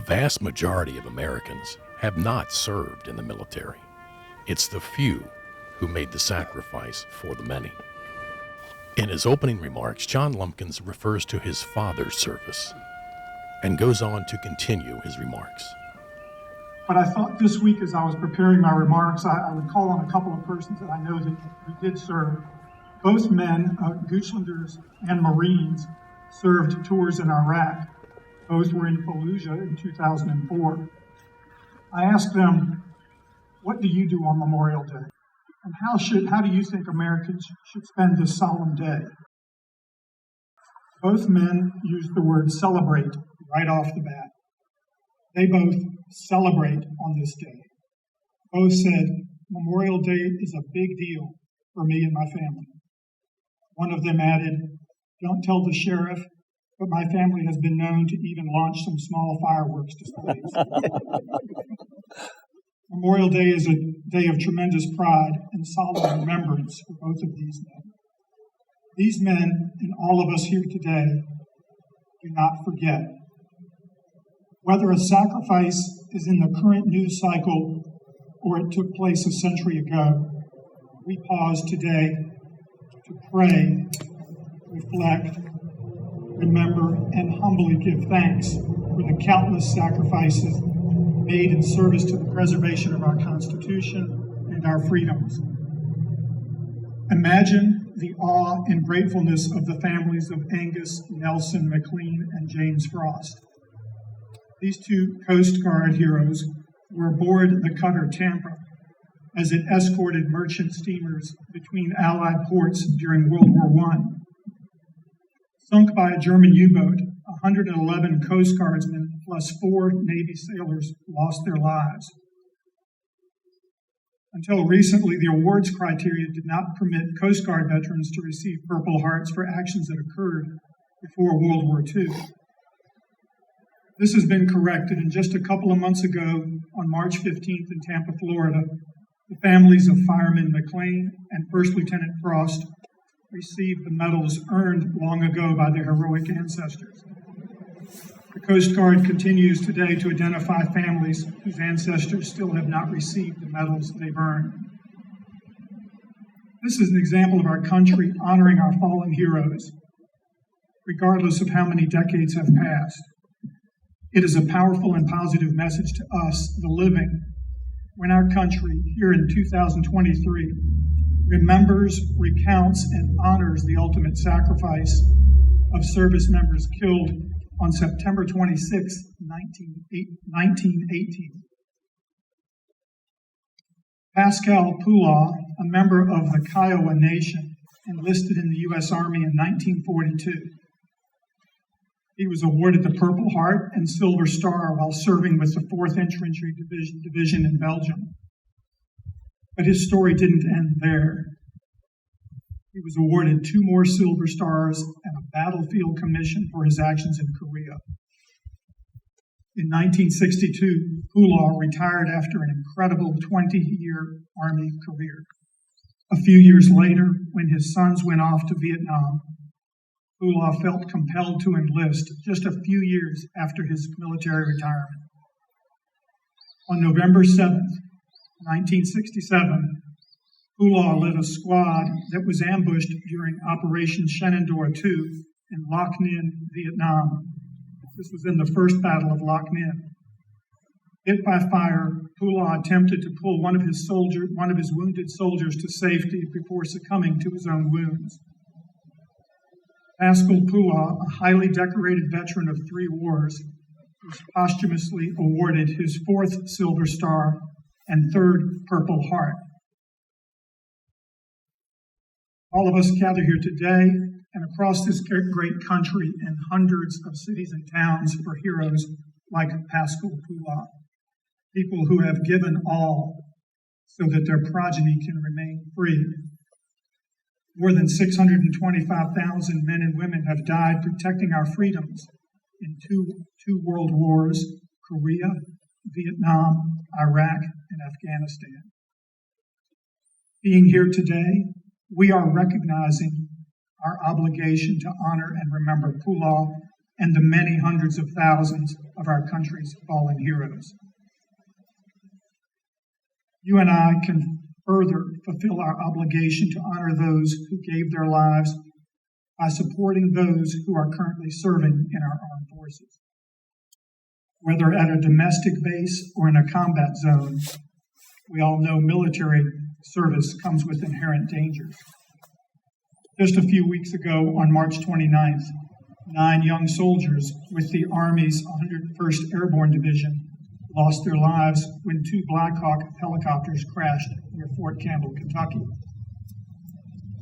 vast majority of Americans have not served in the military. It's the few who made the sacrifice for the many. In his opening remarks, John Lumpkins refers to his father's service and goes on to continue his remarks. But I thought this week, as I was preparing my remarks, I would call on a couple of persons that I know that did serve. Both men, Goochlanders and Marines, served tours in Iraq. Both were in Fallujah in 2004. I asked them, what do you do on Memorial Day? And how do you think Americans should spend this solemn day? Both men used the word celebrate right off the bat. They both celebrate on this day. Both said, Memorial Day is a big deal for me and my family. One of them added, don't tell the sheriff, but my family has been known to even launch some small fireworks displays. Memorial Day is a day of tremendous pride and solemn remembrance for both of these men. These men and all of us here today do not forget. Whether a sacrifice is in the current news cycle or it took place a century ago, we pause today to pray, reflect, remember, and humbly give thanks for the countless sacrifices made in service to the preservation of our Constitution and our freedoms. Imagine the awe and gratefulness of the families of Angus, Nelson, McLean, and James Frost. These two Coast Guard heroes were aboard the cutter Tampa as it escorted merchant steamers between Allied ports during World War I. Sunk by a German U-boat, 111 Coast Guardsmen plus 4 Navy sailors lost their lives. Until recently, the awards criteria did not permit Coast Guard veterans to receive Purple Hearts for actions that occurred before World War II. This has been corrected, and just a couple of months ago, on March 15th in Tampa, Florida, the families of Fireman McLean and First Lieutenant Frost received the medals earned long ago by their heroic ancestors. The Coast Guard continues today to identify families whose ancestors still have not received the medals they've earned. This is an example of our country honoring our fallen heroes, regardless of how many decades have passed. It is a powerful and positive message to us, the living, when our country, here in 2023, remembers, recounts, and honors the ultimate sacrifice of service members killed on September 26, 1918. Pascal Poulain, a member of the Kiowa Nation, enlisted in the U.S. Army in 1942. He was awarded the Purple Heart and Silver Star while serving with the 4th Infantry Division in Belgium. But his story didn't end there. He was awarded 2 more Silver Stars and a Battlefield Commission for his actions in Korea. In 1962, Poulain retired after an incredible 20-year Army career. A few years later, when his sons went off to Vietnam, Poulain felt compelled to enlist just a few years after his military retirement. On November 7th, 1967, Poulain led a squad that was ambushed during Operation Shenandoah II in Loc Ninh, Vietnam. This was in the first Battle of Loc Ninh. Hit by fire, Poulain attempted to pull one of his wounded soldiers to safety before succumbing to his own wounds. Pascal Poulain, a highly decorated veteran of 3 wars, was posthumously awarded his 4th Silver Star and 3rd Purple Heart. All of us gather here today and across this great country in hundreds of cities and towns for heroes like Pascal Poulain, people who have given all so that their progeny can remain free. More than 625,000 men and women have died protecting our freedoms in two world wars, Korea, Vietnam, Iraq, and Afghanistan. Being here today, we are recognizing our obligation to honor and remember Poulain and the many hundreds of thousands of our country's fallen heroes. You and I can further fulfill our obligation to honor those who gave their lives by supporting those who are currently serving in our armed forces. Whether at a domestic base or in a combat zone, we all know military service comes with inherent dangers. Just a few weeks ago, on March 29th, 9 young soldiers with the Army's 101st Airborne Division lost their lives when 2 Black Hawk helicopters crashed near Fort Campbell, Kentucky.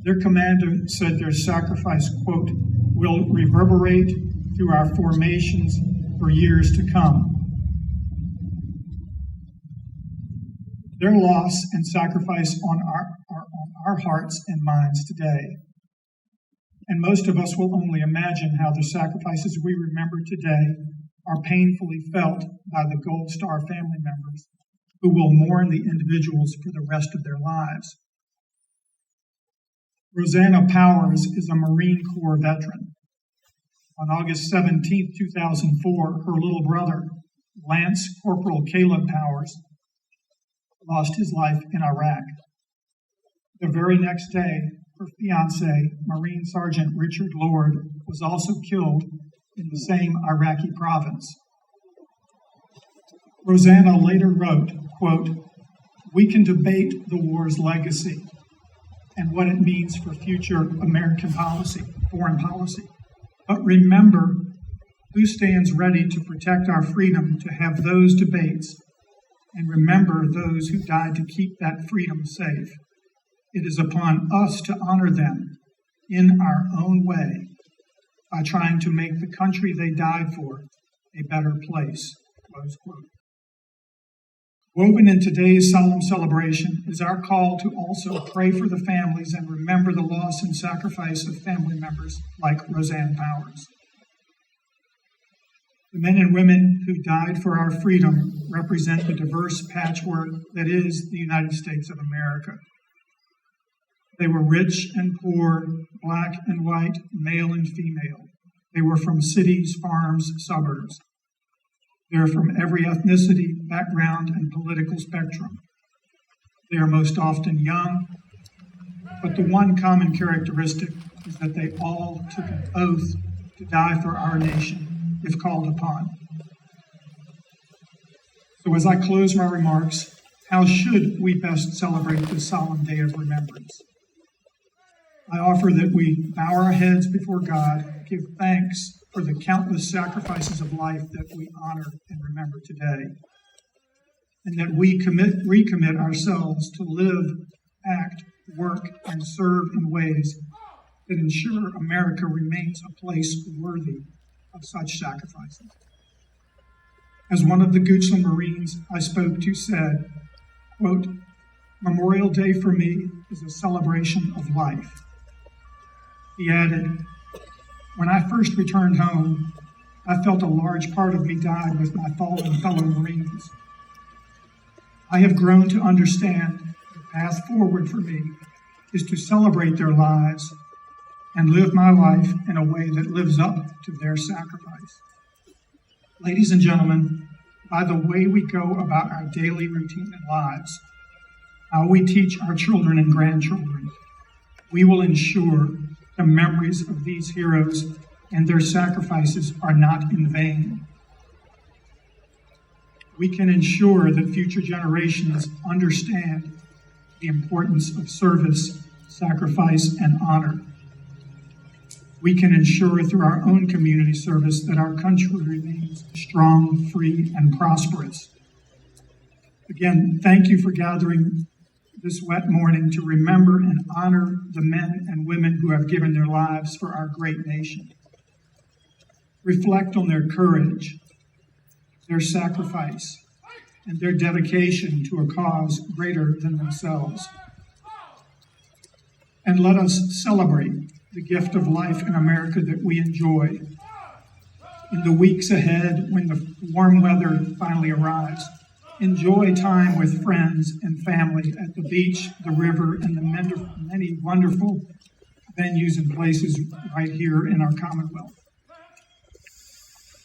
Their commander said their sacrifice, quote, will reverberate through our formations for years to come. Their loss and sacrifice on our hearts and minds today. And most of us will only imagine how the sacrifices we remember today are painfully felt by the Gold Star family members who will mourn the individuals for the rest of their lives. Rosanna Powers is a Marine Corps veteran. On August 17, 2004, her little brother, Lance Corporal Caleb Powers, lost his life in Iraq. The very next day, her fiancé, Marine Sergeant Richard Lord, was also killed in the same Iraqi province. Rosanna later wrote, quote, we can debate the war's legacy and what it means for future American policy, foreign policy. But remember who stands ready to protect our freedom to have those debates, and remember those who died to keep that freedom safe. It is upon us to honor them in our own way by trying to make the country they died for a better place, close quote. Woven in today's solemn celebration is our call to also pray for the families and remember the loss and sacrifice of family members like Rosanna Powers. The men and women who died for our freedom represent the diverse patchwork that is the United States of America. They were rich and poor, black and white, male and female. They were from cities, farms, suburbs. They are from every ethnicity, background, and political spectrum. They are most often young, but the one common characteristic is that they all took an oath to die for our nation if called upon. So as I close my remarks, how should we best celebrate this solemn day of remembrance? I offer that we bow our heads before God, give thanks for the countless sacrifices of life that we honor and remember today, and that we recommit ourselves to live, act, work, and serve in ways that ensure America remains a place worthy of such sacrifices. As one of the Goochland Marines I spoke to said, quote, Memorial Day for me is a celebration of life. He added, when I first returned home, I felt a large part of me died with my fallen fellow Marines. I have grown to understand the path forward for me is to celebrate their lives and live my life in a way that lives up to their sacrifice. Ladies and gentlemen, by the way we go about our daily routine and lives, how we teach our children and grandchildren, we will ensure the memories of these heroes and their sacrifices are not in vain. We can ensure that future generations understand the importance of service, sacrifice, and honor. We can ensure through our own community service that our country remains strong, free, and prosperous. Again, thank you for gathering this wet morning to remember and honor the men and women who have given their lives for our great nation. Reflect on their courage, their sacrifice, and their dedication to a cause greater than themselves. And let us celebrate the gift of life in America that we enjoy. In the weeks ahead, when the warm weather finally arrives, enjoy time with friends and family at the beach, the river, and the many wonderful venues and places right here in our Commonwealth.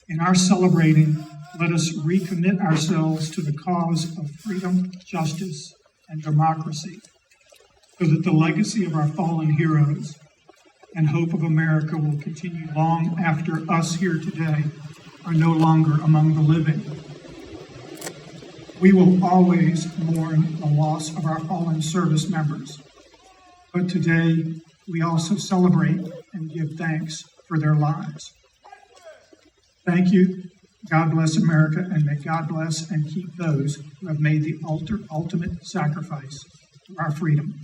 In our celebrating, let us recommit ourselves to the cause of freedom, justice, and democracy, so that the legacy of our fallen heroes and hope of America will continue long after us here today are no longer among the living. We will always mourn the loss of our fallen service members, but today we also celebrate and give thanks for their lives. Thank you. God bless America, and may God bless and keep those who have made the ultimate sacrifice for our freedom.